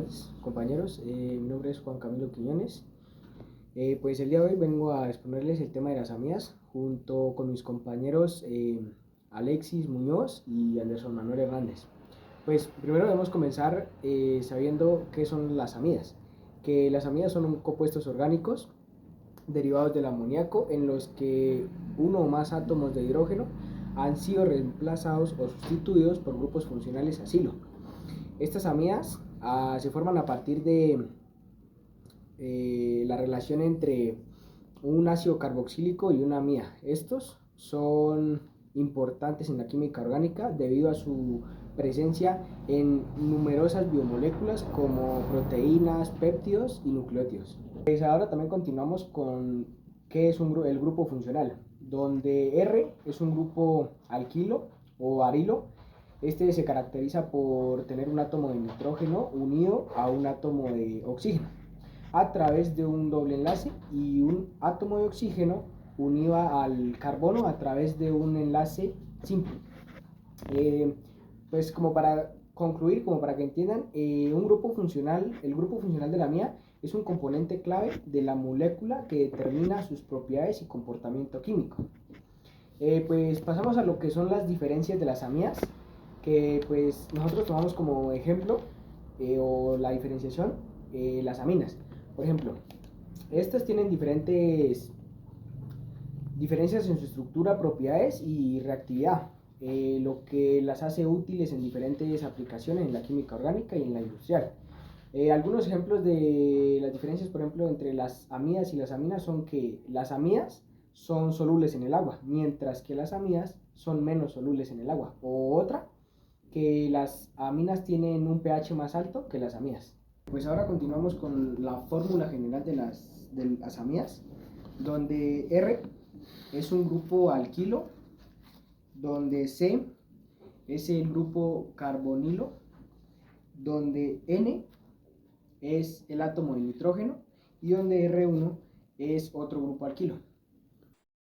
tardes, compañeros. Mi nombre es Juan Camilo Quiñones. Pues el día de hoy vengo a exponerles el tema de las amidas junto con mis compañeros Alexis Muñoz y Anderson Manuel Hernández. Pues primero debemos comenzar sabiendo qué son las amidas. Que las amidas son compuestos orgánicos derivados del amoníaco en los que uno o más átomos de hidrógeno han sido reemplazados o sustituidos por grupos funcionales acilo. Estas amidas se forman a partir de la relación entre un ácido carboxílico y una amida. Estos son importantes en la química orgánica debido a su presencia en numerosas biomoléculas como proteínas, péptidos y nucleótidos. Pues ahora también continuamos con qué es el grupo funcional, donde R es un grupo alquilo o arilo. Este se caracteriza por tener un átomo de nitrógeno unido a un átomo de oxígeno a través de un doble enlace y un átomo de oxígeno unido al carbono a través de un enlace simple. Pues como para concluir, como para que entiendan, el grupo funcional de la amida es un componente clave de la molécula que determina sus propiedades y comportamiento químico. Pues pasamos a lo que son las diferencias de las amidas, que pues nosotros tomamos como ejemplo o la diferenciación las aminas. Por ejemplo, estas tienen diferencias en su estructura, propiedades y reactividad, lo que las hace útiles en diferentes aplicaciones en la química orgánica y en la industrial. Algunos ejemplos de las diferencias, por ejemplo, entre las amidas y las aminas son que las amidas son solubles en el agua, mientras que las amidas son menos solubles en el agua. O otra, que las aminas tienen un pH más alto que las amidas. Pues ahora continuamos con la fórmula general de las amidas, donde R es un grupo alquilo, donde C es el grupo carbonilo, donde N es el átomo de nitrógeno y donde R1 es otro grupo alquilo.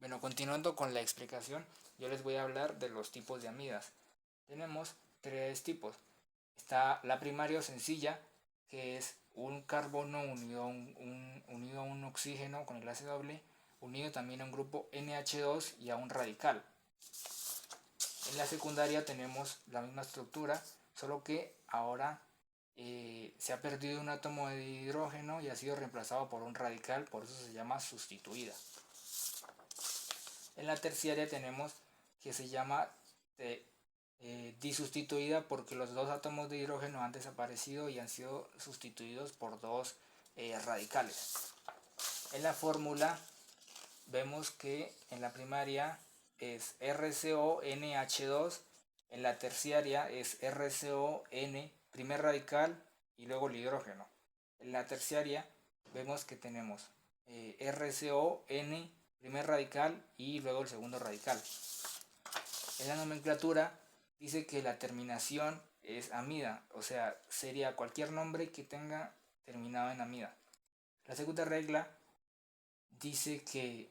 Bueno, continuando con la explicación, yo les voy a hablar de los tipos de amidas. Tenemos tres tipos. Está la primaria o sencilla, que es un carbono unido a un oxígeno con enlace doble, unido también a un grupo NH2 y a un radical. En la secundaria tenemos la misma estructura, solo que ahora se ha perdido un átomo de hidrógeno y ha sido reemplazado por un radical, por eso se llama sustituida. En la terciaria tenemos que se llama disustituida porque los dos átomos de hidrógeno han desaparecido y han sido sustituidos por dos radicales. En la fórmula vemos que en la primaria es RCONH2, en la terciaria es RCON, primer radical y luego el hidrógeno. En la terciaria vemos que tenemos RCON, primer radical y luego el segundo radical. En la nomenclatura dice que la terminación es amida, o sea, sería cualquier nombre que tenga terminado en amida. La segunda regla dice que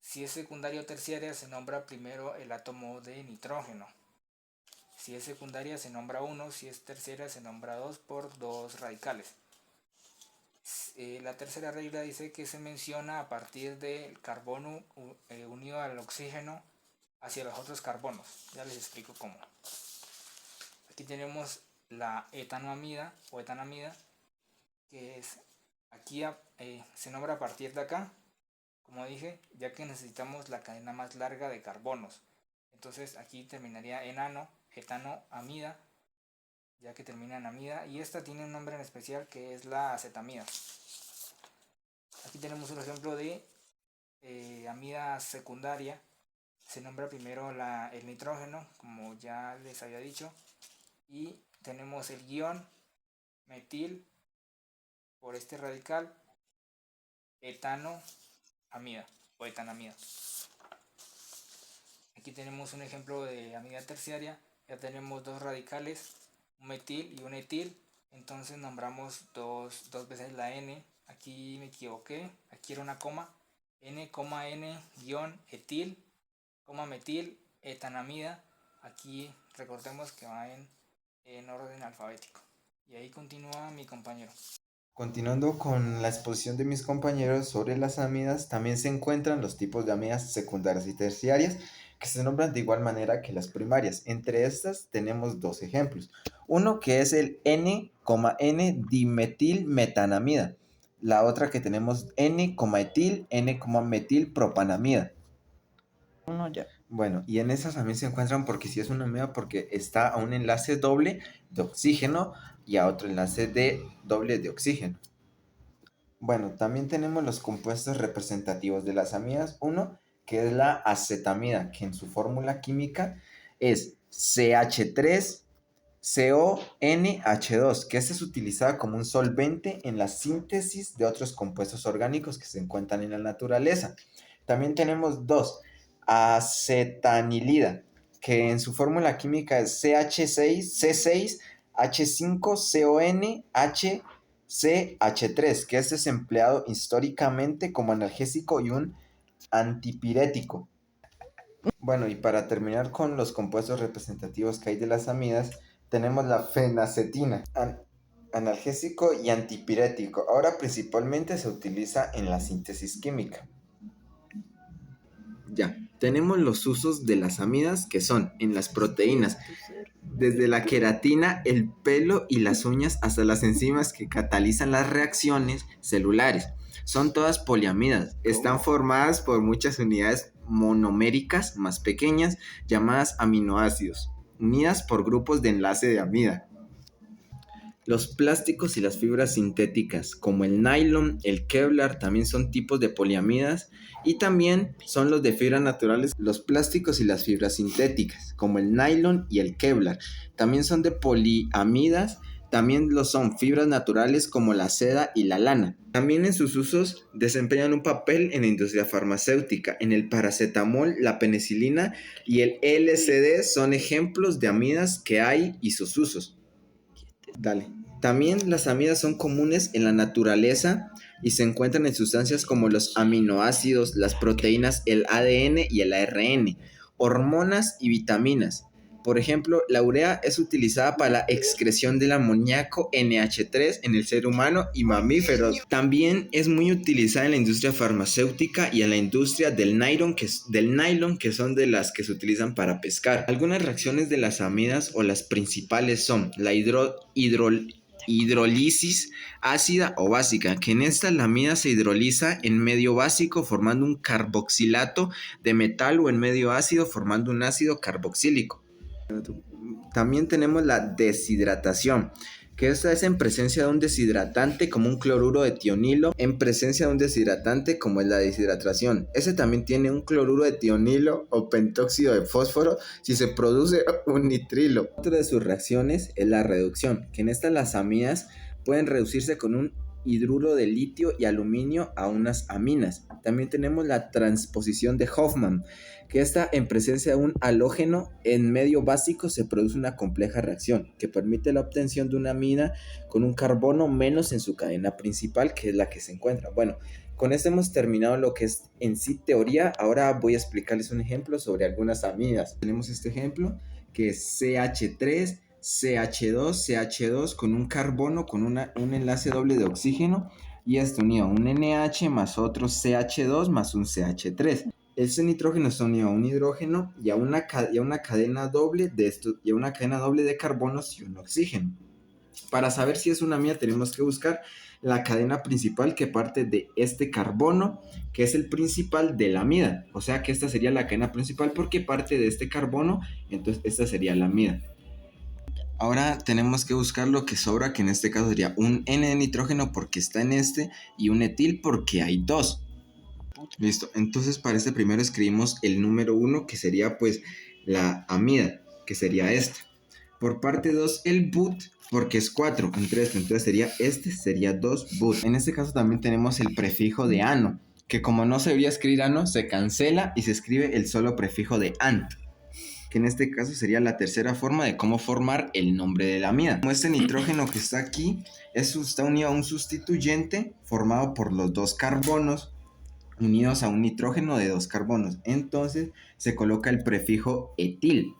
si es secundaria o terciaria se nombra primero el átomo de nitrógeno. Si es secundaria se nombra 1, si es terciaria se nombra 2 por dos radicales. La tercera regla dice que se menciona a partir del carbono unido al oxígeno hacia los otros carbonos. Ya les explico cómo. Aquí tenemos la etanoamida o etanamida, que es aquí se nombra a partir de acá, como dije, ya que necesitamos la cadena más larga de carbonos. Entonces aquí terminaría enano, etanoamida, ya que termina en amida, y esta tiene un nombre en especial que es la acetamida. Aquí tenemos un ejemplo de amida secundaria. Se nombra primero el nitrógeno, como ya les había dicho, y tenemos el guión metil por este radical, etanoamida o etanamida. Aquí tenemos un ejemplo de amida terciaria. Ya tenemos dos radicales, un metil y un etil. Entonces nombramos dos veces la N. Aquí me equivoqué, aquí era una coma. N, N, guión, etil, metil, etanamida. Aquí recordemos que va en orden alfabético. Y ahí continúa mi compañero. Continuando con la exposición de mis compañeros sobre las amidas, también se encuentran los tipos de amidas secundarias y terciarias que se nombran de igual manera que las primarias. Entre estas tenemos dos ejemplos. Uno que es el N,N-dimetilmetanamida. La otra que tenemos N,etil, N,metilpropanamida. Bueno, y en esas también se encuentran porque si es una amida porque está a un enlace doble de oxígeno y a otro enlace de doble de oxígeno. Bueno, también tenemos los compuestos representativos de las amidas. Uno, que es la acetamida, que en su fórmula química es CH3CONH2, que esta es utilizada como un solvente en la síntesis de otros compuestos orgánicos que se encuentran en la naturaleza. También tenemos dos, acetanilida, que en su fórmula química es CH6C6H5CONH que este es empleado históricamente como analgésico y un antipirético. Bueno, y para terminar con los compuestos representativos que hay de las amidas, tenemos la fenacetina, analgésico y antipirético. Ahora principalmente se utiliza en la síntesis química. Ya, tenemos los usos de las amidas que son en las proteínas, desde la queratina, el pelo y las uñas hasta las enzimas que catalizan las reacciones celulares. Son todas poliamidas, están formadas por muchas unidades monoméricas más pequeñas llamadas aminoácidos, unidas por grupos de enlace de amida. Los plásticos y las fibras sintéticas, como el nylon, el Kevlar, también son tipos de poliamidas y también son los de fibras naturales. Los plásticos y las fibras sintéticas, como el nylon y el Kevlar, también son de poliamidas. También lo son fibras naturales como la seda y la lana. También en sus usos desempeñan un papel en la industria farmacéutica. En el paracetamol, la penicilina y el LSD son ejemplos de amidas que hay y sus usos. Dale. También las amidas son comunes en la naturaleza y se encuentran en sustancias como los aminoácidos, las proteínas, el ADN y el ARN, hormonas y vitaminas. Por ejemplo, la urea es utilizada para la excreción del amoníaco NH3 en el ser humano y mamíferos. También es muy utilizada en la industria farmacéutica y en la industria del nylon, que son de las que se utilizan para pescar. Algunas reacciones de las amidas o las principales son la hidrólisis ácida o básica, que en esta la amida se hidroliza en medio básico formando un carboxilato de metal o en medio ácido formando un ácido carboxílico. También tenemos la deshidratación, que esta es en presencia de un deshidratante como un cloruro de tionilo, en presencia de un deshidratante como es la deshidratación. Ese también tiene un cloruro de tionilo o pentóxido de fósforo si se produce un nitrilo. Otra de sus reacciones es la reducción, que en esta las amidas pueden reducirse con un hidruro de litio y aluminio a unas aminas. También tenemos la transposición de Hofmann, que esta en presencia de un halógeno en medio básico se produce una compleja reacción que permite la obtención de una amina con un carbono menos en su cadena principal, que es la que se encuentra. Bueno, con esto hemos terminado lo que es en sí teoría. Ahora voy a explicarles un ejemplo sobre algunas amidas. Tenemos este ejemplo que es CH3, CH2 con un carbono con un enlace doble de oxígeno y esto unido a un NH más otro CH2 más un CH3. Este nitrógeno está unido a un hidrógeno y a una cadena doble de carbonos y un oxígeno. Para saber si es una amida tenemos que buscar la cadena principal que parte de este carbono, que es el principal de la amida. O sea que esta sería la cadena principal porque parte de este carbono, entonces esta sería la amida. Ahora tenemos que buscar lo que sobra, que en este caso sería un N de nitrógeno porque está en este y un etil porque hay dos. Listo, entonces para este primero escribimos el número 1 que sería pues la amida, que sería esta. Por parte 2 el but porque es 4 entre esto, entonces sería 2 but. En este caso también tenemos el prefijo de ano, que como no se debería escribir ano, se cancela y se escribe el solo prefijo de ant, que en este caso sería la tercera forma de cómo formar el nombre de la amida. Como este nitrógeno que está aquí está unido a un sustituyente formado por los dos carbonos unidos a un nitrógeno de dos carbonos, entonces se coloca el prefijo etil,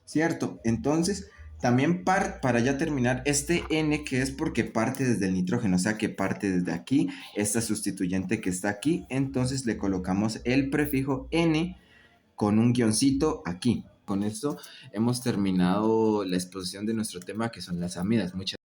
¿cierto? Entonces También para ya terminar, este N que es porque parte desde el nitrógeno, o sea que parte desde aquí, esta sustituyente que está aquí, entonces le colocamos el prefijo N con un guioncito aquí. Con esto hemos terminado la exposición de nuestro tema que son las amidas. Muchas